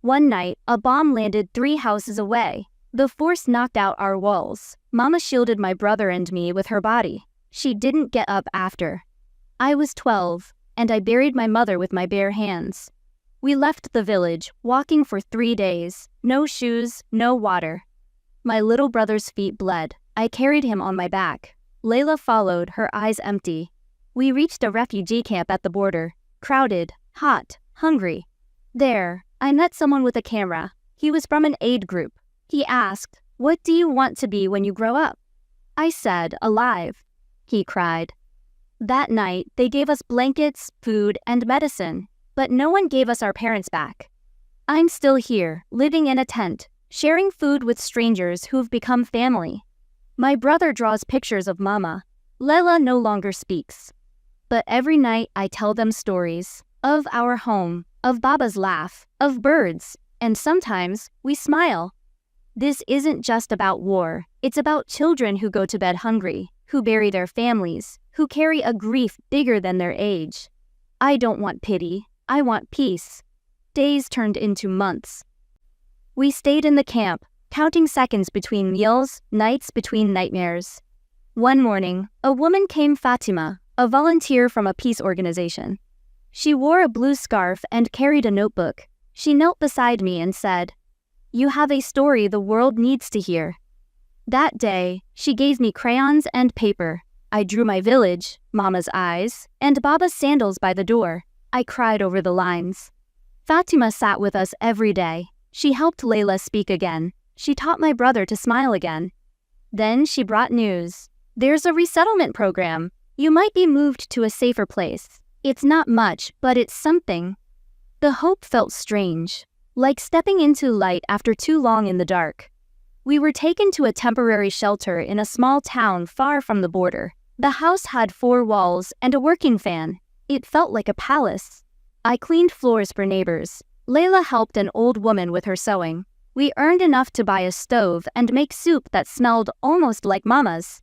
One night, a bomb landed 3 houses away. The force knocked out our walls. Mama shielded my brother and me with her body. She didn't get up after. I was 12, and I buried my mother with my bare hands. We left the village, walking for 3 days. No shoes, no water. My little brother's feet bled. I carried him on my back. Layla followed, her eyes empty. We reached a refugee camp at the border. Crowded, hot, hungry. There, I met someone with a camera. He was from an aid group. He asked, "What do you want to be when you grow up?" I said, "Alive." He cried. That night, they gave us blankets, food, and medicine, but no one gave us our parents back. I'm still here, living in a tent, sharing food with strangers who've become family. My brother draws pictures of Mama. Layla no longer speaks. But every night I tell them stories of our home, of Baba's laugh, of birds, and sometimes we smile. This isn't just about war, it's about children who go to bed hungry, who bury their families, who carry a grief bigger than their age. I don't want pity, I want peace. Days turned into months. We stayed in the camp, counting seconds between meals, nights between nightmares. One morning, a woman came, Fatima, a volunteer from a peace organization. She wore a blue scarf and carried a notebook. She knelt beside me and said, "You have a story the world needs to hear." That day, she gave me crayons and paper. I drew my village, Mama's eyes, and Baba's sandals by the door. I cried over the lines. Fatima sat with us every day. She helped Layla speak again. She taught my brother to smile again. Then she brought news. There's a resettlement program. You might be moved to a safer place. It's not much, but it's something. The hope felt strange, like stepping into light after too long in the dark. We were taken to a temporary shelter in a small town far from the border. The house had 4 walls and a working fan. It felt like a palace. I cleaned floors for neighbors. Layla helped an old woman with her sewing. We earned enough to buy a stove and make soup that smelled almost like Mama's.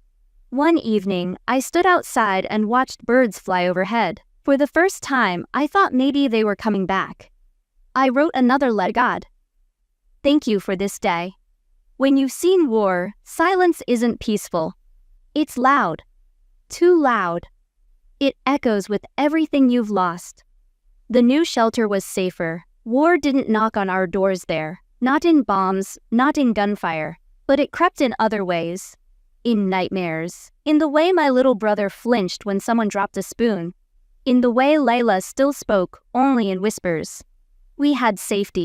One evening, I stood outside and watched birds fly overhead. For the first time, I thought maybe they were coming back. I wrote another letter. God, thank you for this day. When you've seen war, silence isn't peaceful. It's loud. Too loud. It echoes with everything you've lost. The new shelter was safer. War didn't knock on our doors there. Not in bombs, not in gunfire. But it crept in other ways. In nightmares. In the way my little brother flinched when someone dropped a spoon. In the way Layla still spoke, only in whispers. We had safety.